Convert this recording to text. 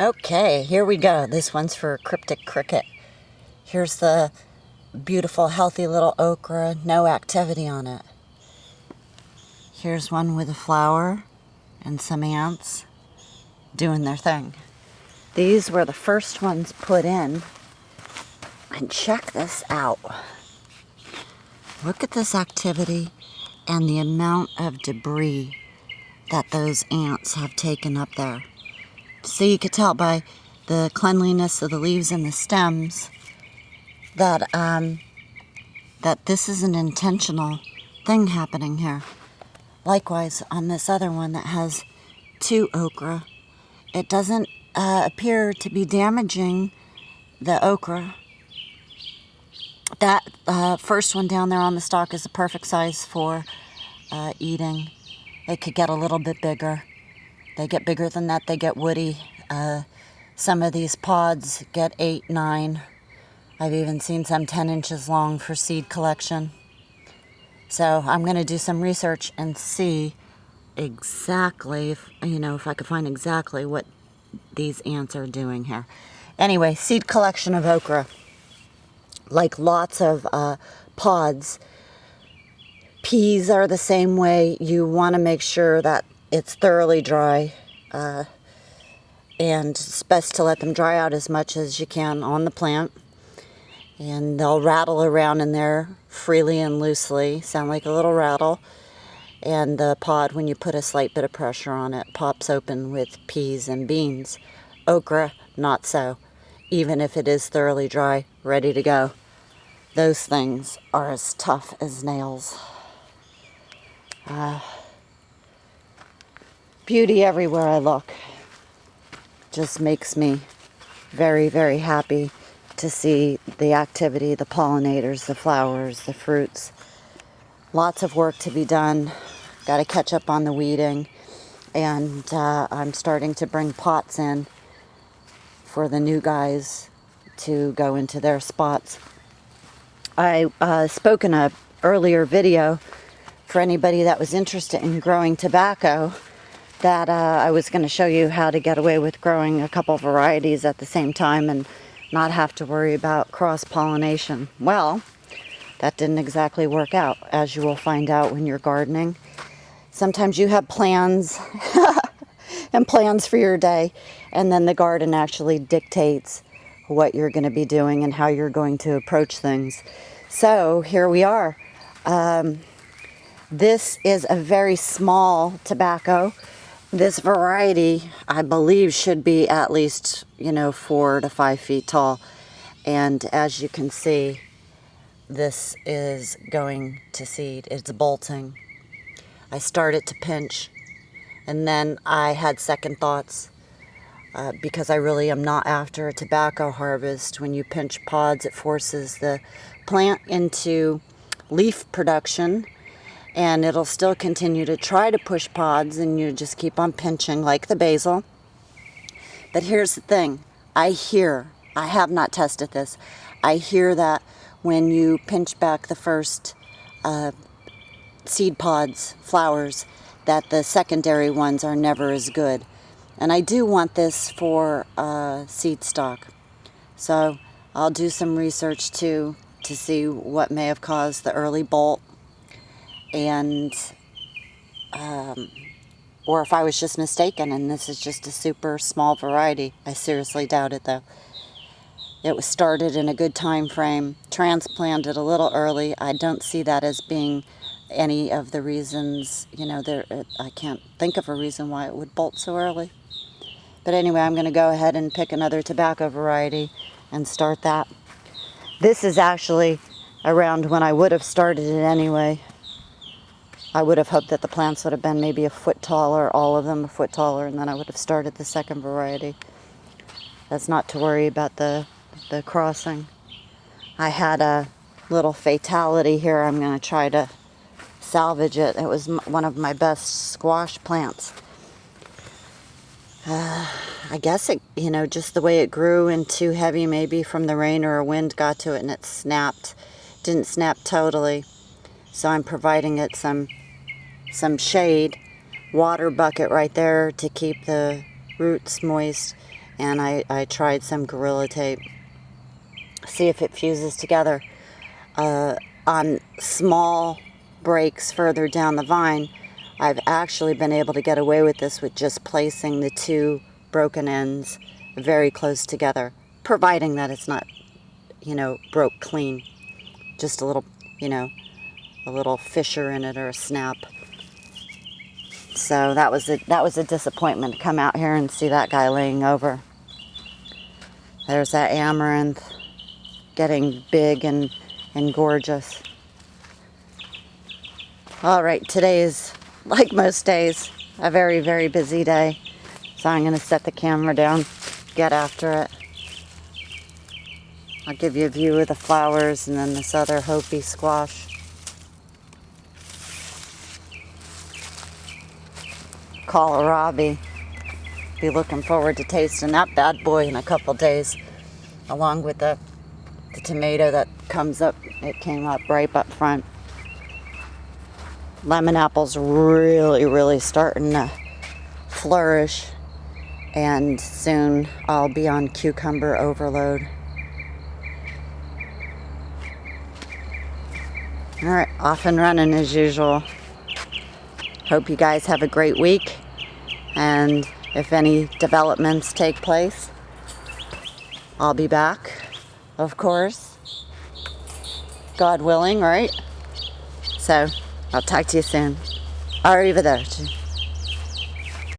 Okay, here we go. This one's for Cryptic Cricket. Here's the beautiful, healthy little okra, no activity on it. Here's one with a flower and some ants doing their thing. These were the first ones put in. And check this out. Look at this activity and the amount of debris that those ants have taken up there. So you could tell by the cleanliness of the leaves and the stems that that this is an intentional thing happening here. Likewise, on this other one that has 2 okra, it doesn't appear to be damaging the okra. That first one down there on the stalk is the perfect size for eating. It could get a little bit bigger. They get bigger than that, they get woody. Some of these pods get 8, 9. I've even seen some 10 inches long for seed collection. So I'm going to do some research and see exactly, if I could find exactly what these ants are doing here. Anyway, seed collection of okra. Like lots of pods. Peas are the same way. You want to make sure that it's thoroughly dry. And it's best to let them dry out as much as you can on the plant. And they'll rattle around in there freely and loosely, sound like a little rattle. And the pod, when you put a slight bit of pressure on it, pops open with peas and beans. Okra, not so. Even if it is thoroughly dry, ready to go. Those things are as tough as nails. Beauty everywhere I look. Just makes me very, very happy to see the activity, the pollinators, the flowers, the fruits. Lots of work to be done. Got to catch up on the weeding. And I'm starting to bring pots in for the new guys to go into their spots. I spoke in an earlier video for anybody that was interested in growing tobacco that I was going to show you how to get away with growing a couple varieties at the same time and not have to worry about cross-pollination. Well, that didn't exactly work out, as you will find out when you're gardening. Sometimes you have plans and plans for your day, and then the garden actually dictates what you're going to be doing and how you're going to approach things. So here we are. This is a very small tobacco. This variety, I believe, should be at least, 4 to 5 feet tall. And as you can see, this is going to seed. It's bolting. I started to pinch, and then I had second thoughts because I really am not after a tobacco harvest. When you pinch pods, it forces the plant into leaf production, and it'll still continue to try to push pods, and you just keep on pinching like the basil. But here's the thing. I have not tested this, I hear that when you pinch back the first seed pods, flowers, that the secondary ones are never as good. And I do want this for seed stock. So I'll do some research too to see what may have caused the early bolt, and or if I was just mistaken and this is just a super small variety. I seriously doubt it though. It was started in a good time frame, transplanted a little early. I don't see that as being any of the reasons, I can't think of a reason why it would bolt so early. But anyway, I'm going to go ahead and pick another tobacco variety and start that. This is actually around when I would have started it anyway. I would have hoped that the plants would have been maybe a foot taller, all of them a foot taller, and then I would have started the second variety. That's not to worry about the crossing. I had a little fatality here. I'm going to try to salvage it. It was one of my best squash plants. I guess it, just the way it grew and too heavy maybe from the rain or a wind got to it and it snapped. Didn't snap totally. So I'm providing it some shade, water bucket right there to keep the roots moist, and I tried some Gorilla Tape, see if it fuses together. On small breaks further down the vine, I've actually been able to get away with this with just placing the two broken ends very close together, providing that it's not, broke clean. Just a little, a little fissure in it or a snap. So that was a disappointment to come out here and see that guy laying over. There's that amaranth getting big and gorgeous. All right, today is, like most days, a very, very busy day. So I'm going to set the camera down, get after it. I'll give you a view of the flowers and then this other Hopi squash. Kohlrabi. Be looking forward to tasting that bad boy in a couple days, along with the tomato that comes up. It came up right up front. Lemon apple's really, really starting to flourish, and soon I'll be on cucumber overload. All right, off and running as usual. Hope you guys have a great week, and if any developments take place, I'll be back, of course. God willing, right? So, I'll talk to you soon. Arrivederci.